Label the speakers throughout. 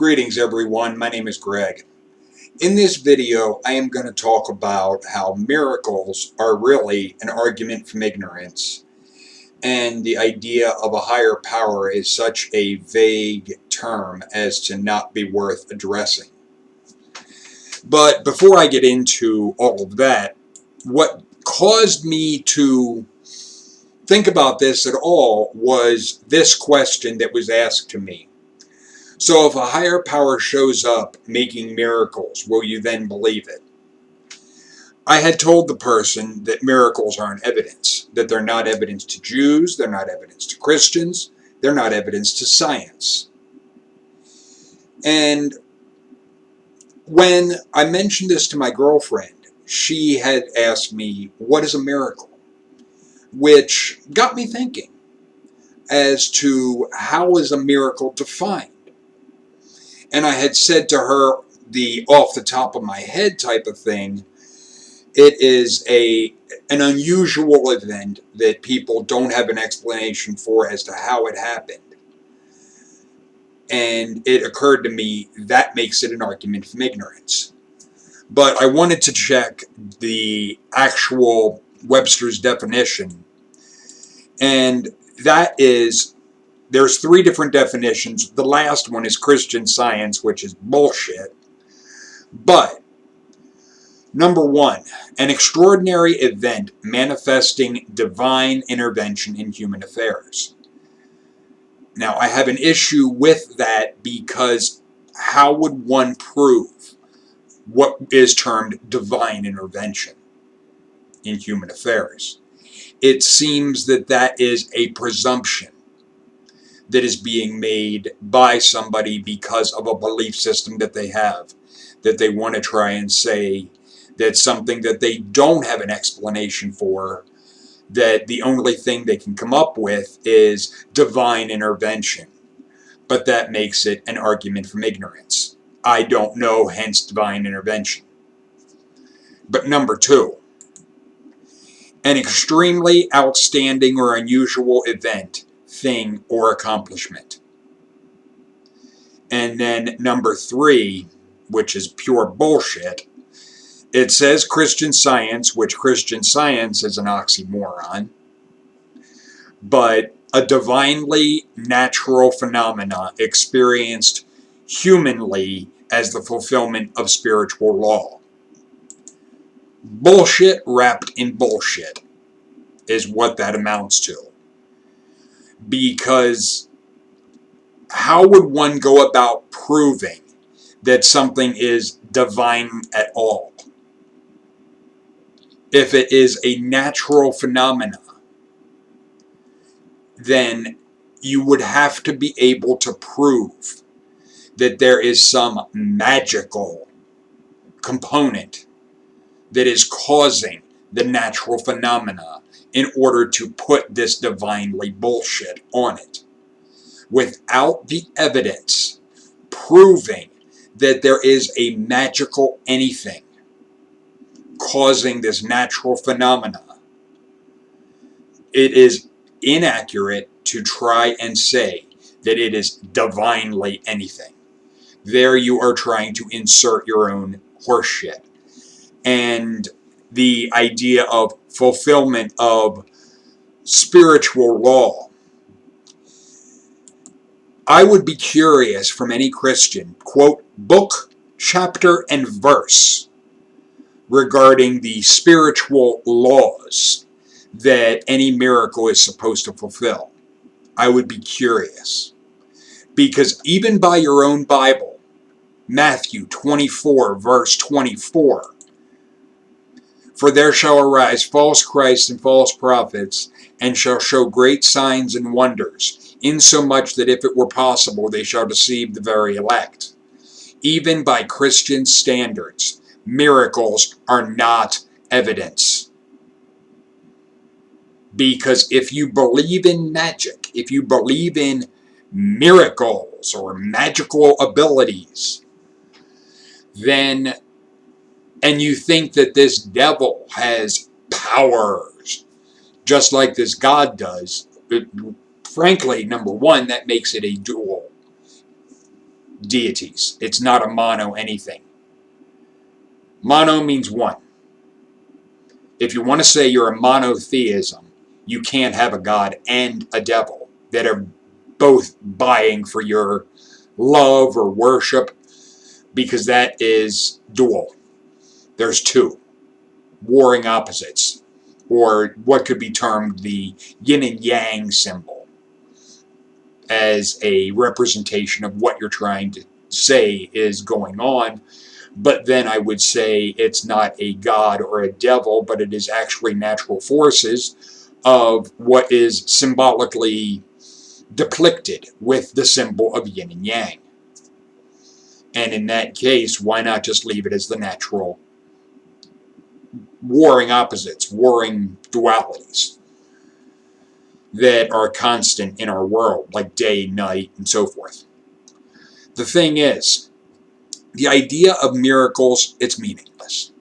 Speaker 1: Greetings everyone, my name is Greg. In this video I am going to talk about how miracles are really an argument from ignorance, and the idea of a higher power is such a vague term as to not be worth addressing. But before I get into all of that, what caused me to think about this at all was this question that was asked to me. So if a higher power shows up making miracles, will you then believe it? I had told the person that miracles aren't evidence, that they're not evidence to Jews, they're not evidence to Christians, they're not evidence to science. And when I mentioned this to my girlfriend, she had asked me, what is a miracle? Which got me thinking as to how is a miracle defined? And I had said to her, the off the top of my head type of thing, it is an unusual event that people don't have an explanation for as to how it happened. And it occurred to me that makes it an argument from ignorance. But I wanted to check the actual Webster's definition. And that is, there's three different definitions. The last one is Christian Science, which is bullshit. But, number one, an extraordinary event manifesting divine intervention in human affairs. Now, I have an issue with that because how would one prove what is termed divine intervention in human affairs? It seems that that is a presumption that is being made by somebody because of a belief system that they have, that they want to try and say that something that they don't have an explanation for, that the only thing they can come up with is divine intervention. But that makes it an argument from ignorance. I don't know, hence divine intervention. But number two, an extremely outstanding or unusual event, thing, or accomplishment. And then number three, which is pure bullshit, it says Christian Science, which Christian Science is an oxymoron, but a divinely natural phenomena experienced humanly as the fulfillment of spiritual law. Bullshit wrapped in bullshit is what that amounts to. Because how would one go about proving that something is divine at all? If it is a natural phenomena, then you would have to be able to prove that there is some magical component that is causing the natural phenomena in order to put this divinely bullshit on it. Without the evidence proving that there is a magical anything causing this natural phenomena, it is inaccurate to try and say that it is divinely anything. There you are trying to insert your own horseshit. And the idea of fulfillment of spiritual law. I would be curious from any Christian, quote, book, chapter, and verse regarding the spiritual laws that any miracle is supposed to fulfill. I would be curious. Because even by your own Bible, Matthew 24, verse 24, for there shall arise false Christs and false prophets, and shall show great signs and wonders, insomuch that if it were possible, they shall deceive the very elect. Even by Christian standards, miracles are not evidence. Because if you believe in magic, if you believe in miracles or magical abilities, then, and you think that this devil has powers just like this God does, frankly, number one, that makes it a dual deities. It's not a mono anything. Mono means one. If you want to say you're a monotheism, you can't have a god and a devil that are both vying for your love or worship, because that is dual. There's two warring opposites, or what could be termed the yin and yang symbol, as a representation of what you're trying to say is going on. But then I would say it's not a god or a devil, but it is actually natural forces of what is symbolically depicted with the symbol of yin and yang. And in that case, why not just leave it as the natural warring opposites, warring dualities that are constant in our world, like day, night, and so forth. The thing is, the idea of miracles, it's meaningless.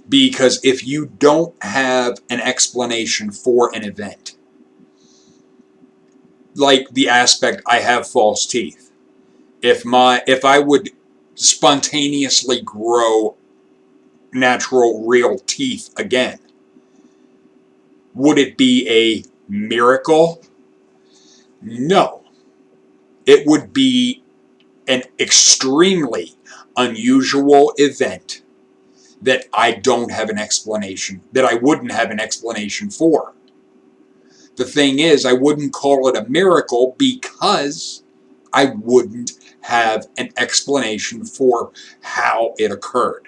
Speaker 1: Because if you don't have an explanation for an event, like the aspect, I have false teeth. If I would spontaneously grow natural, real teeth again, would it be a miracle? No. It would be an extremely unusual event that I don't have an explanation, that I wouldn't have an explanation for. The thing is, I wouldn't call it a miracle because I wouldn't have an explanation for how it occurred.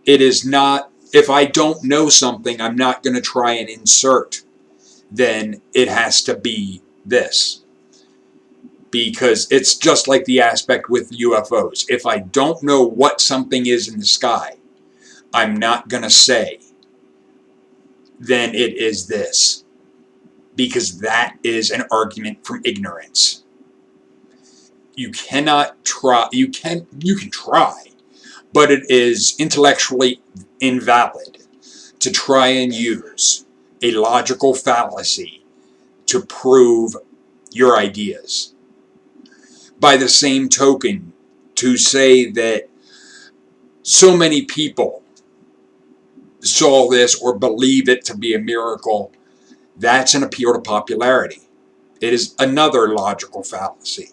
Speaker 1: It is not, if I don't know something, I'm not going to try and insert, then it has to be this. Because it's just like the aspect with UFOs. If I don't know what something is in the sky, I'm not going to say, then it is this. Because that is an argument from ignorance. You cannot try, you can try, but it is intellectually invalid to try and use a logical fallacy to prove your ideas. By the same token, to say that so many people saw this or believe it to be a miracle, that's an appeal to popularity. It is another logical fallacy.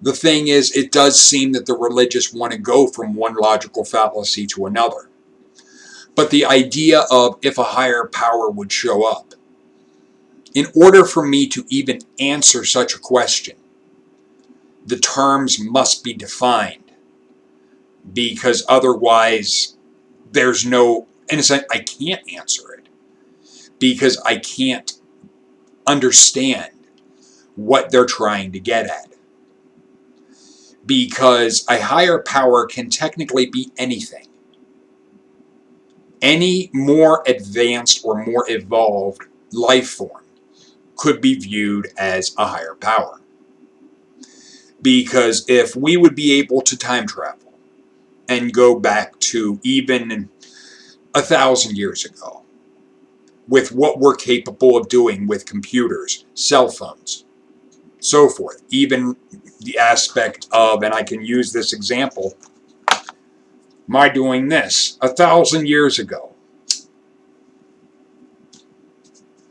Speaker 1: The thing is, it does seem that the religious want to go from one logical fallacy to another. But the idea of if a higher power would show up, in order for me to even answer such a question, the terms must be defined, because otherwise there's no, in a sense, I can't answer it, because I can't understand what they're trying to get at. Because a higher power can technically be anything. Any more advanced or more evolved life form could be viewed as a higher power. Because if we would be able to time travel and go back to even 1,000 years ago, with what we're capable of doing with computers, cell phones, so forth, even the aspect of, and I can use this example, my doing this 1,000 years ago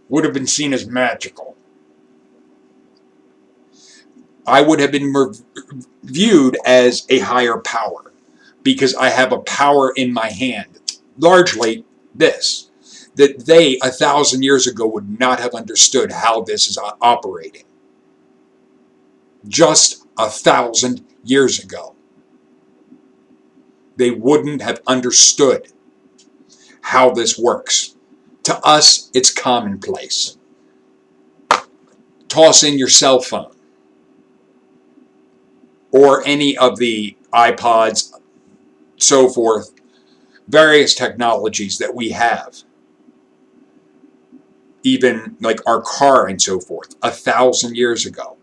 Speaker 1: would have been seen as magical. I would have been viewed as a higher power because I have a power in my hand. Largely this, that they 1,000 years ago would not have understood how this is operating. Just 1,000 years ago. They wouldn't have understood how this works. To us, it's commonplace. Toss in your cell phone or any of the iPods, so forth, various technologies that we have. Even like our car and so forth, 1,000 years ago.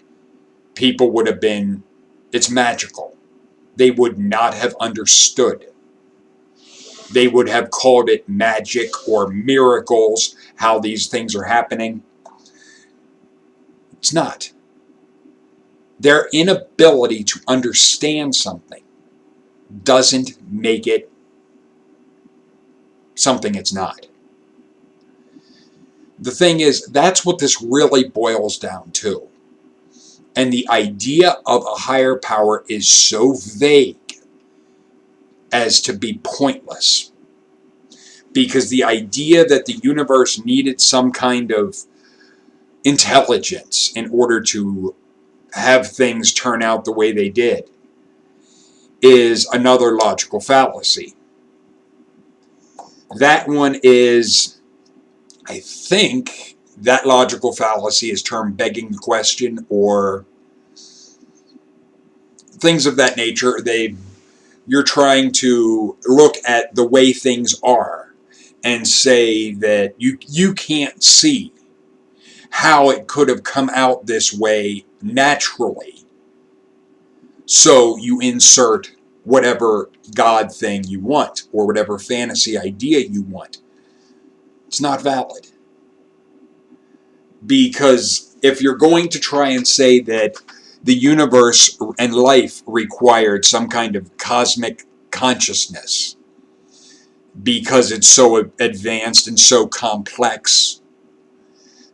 Speaker 1: People would have been, it's magical. They would not have understood. They would have called it magic or miracles, how these things are happening. It's not. Their inability to understand something doesn't make it something it's not. The thing is, that's what this really boils down to. And the idea of a higher power is so vague as to be pointless. Because the idea that the universe needed some kind of intelligence in order to have things turn out the way they did is another logical fallacy. That one is, I think, that logical fallacy is termed begging the question or things of that nature. You're trying to look at the way things are and say that you can't see how it could have come out this way naturally. So you insert whatever God thing you want or whatever fantasy idea you want. It's not valid. Because if you're going to try and say that the universe and life required some kind of cosmic consciousness because it's so advanced and so complex,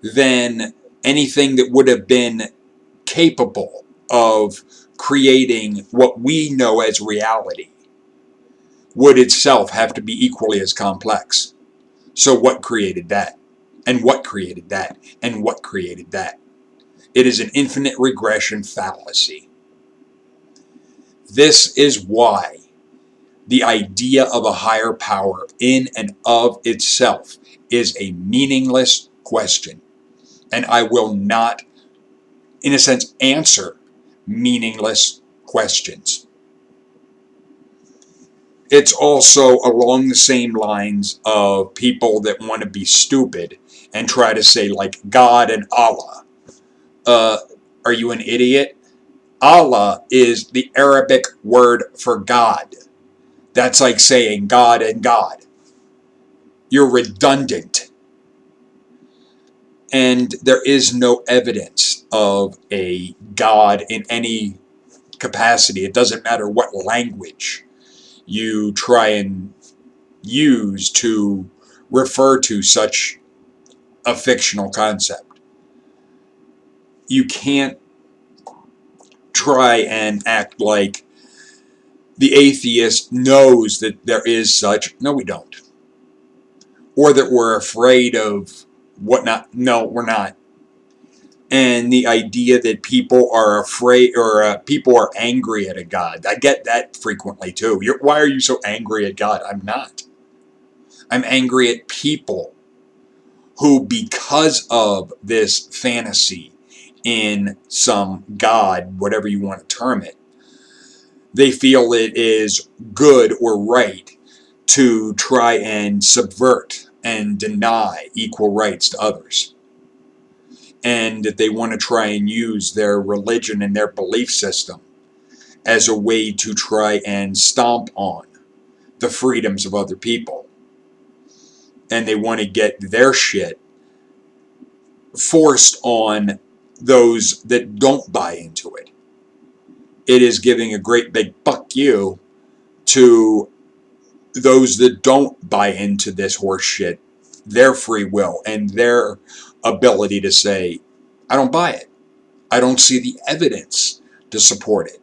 Speaker 1: then anything that would have been capable of creating what we know as reality would itself have to be equally as complex. So what created that? And what created that? And what created that? It is an infinite regression fallacy. This is why the idea of a higher power in and of itself is a meaningless question. And I will not, in a sense, answer meaningless questions. It's also along the same lines of people that want to be stupid and try to say, like, God and Allah. Are you an idiot? Allah is the Arabic word for God. That's like saying God and God. You're redundant. And there is no evidence of a God in any capacity. It doesn't matter what language you try and use to refer to such a fictional concept. You can't try and act like the atheist knows that there is such. No, we don't. Or that we're afraid of whatnot. No, we're not. And the idea that people are afraid or people are angry at a God. I get that frequently too. Why are you so angry at God? I'm not. I'm angry at people who, because of this fantasy in some God, whatever you want to term it, they feel it is good or right to try and subvert and deny equal rights to others. And that they want to try and use their religion and their belief system as a way to try and stomp on the freedoms of other people. And they want to get their shit forced on those that don't buy into it. It is giving a great big fuck you to those that don't buy into this horse shit, their free will and their ability to say, I don't buy it. I don't see the evidence to support it.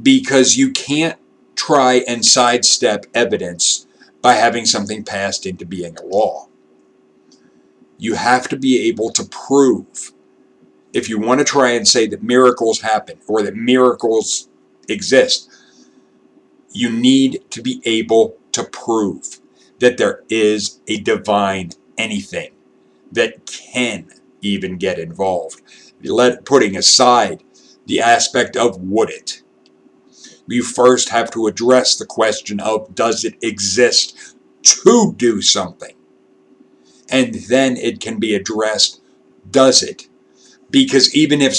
Speaker 1: Because you can't try and sidestep evidence by having something passed into being a law. You have to be able to prove. If you want to try and say that miracles happen or that miracles exist, you need to be able to prove that there is a divine anything that can even get involved. Putting aside the aspect of would it. You first have to address the question of does it exist to do something? And then it can be addressed, does it? Because even if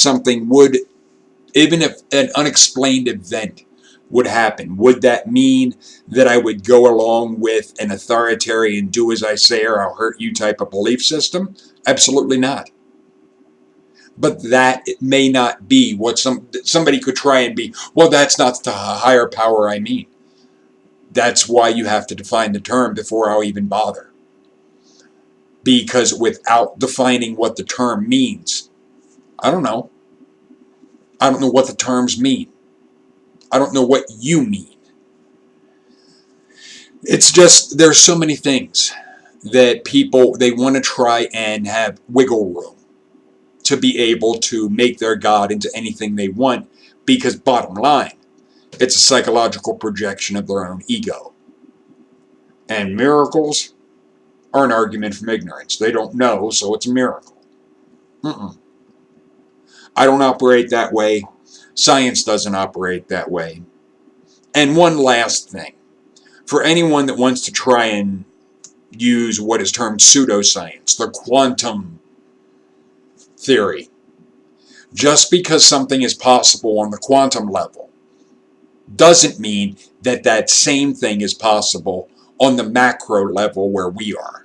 Speaker 1: an unexplained event would happen, would that mean that I would go along with an authoritarian do as I say or I'll hurt you type of belief system? Absolutely not. But that may not be what somebody could try and be. Well, that's not the higher power I mean. That's why you have to define the term before I'll even bother. Because without defining what the term means, I don't know. I don't know what the terms mean. I don't know what you mean. It's just, there's so many things that people, they want to try and have wiggle room to be able to make their God into anything they want, because bottom line, it's a psychological projection of their own ego. And miracles are an argument from ignorance. They don't know, so it's a miracle. I don't operate that way. Science doesn't operate that way. And one last thing. For anyone that wants to try and use what is termed pseudoscience, the quantum theory, just because something is possible on the quantum level doesn't mean that that same thing is possible on the macro level where we are.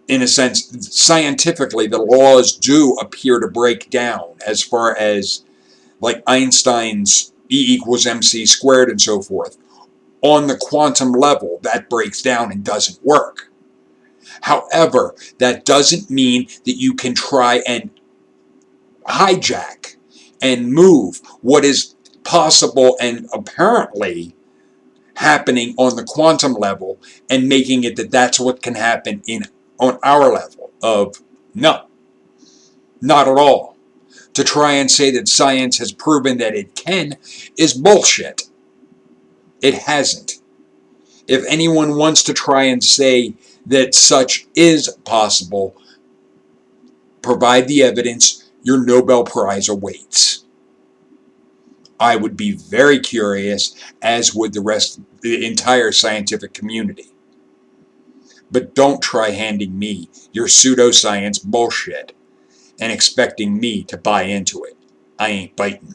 Speaker 1: In a sense, scientifically, the laws do appear to break down as far as like Einstein's E=mc² and so forth. On the quantum level, that breaks down and doesn't work. However, that doesn't mean that you can try and hijack and move what is possible and apparently happening on the quantum level and making it that that's what can happen on our level of no, not at all. To try and say that science has proven that it can is bullshit. It hasn't. If anyone wants to try and say that such is possible, provide the evidence. Your Nobel Prize awaits. I would be very curious, as would the entire scientific community. But don't try handing me your pseudoscience bullshit and expecting me to buy into it. I ain't biting.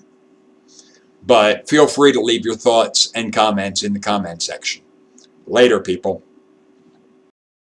Speaker 1: But feel free to leave your thoughts and comments in the comment section. Later, people.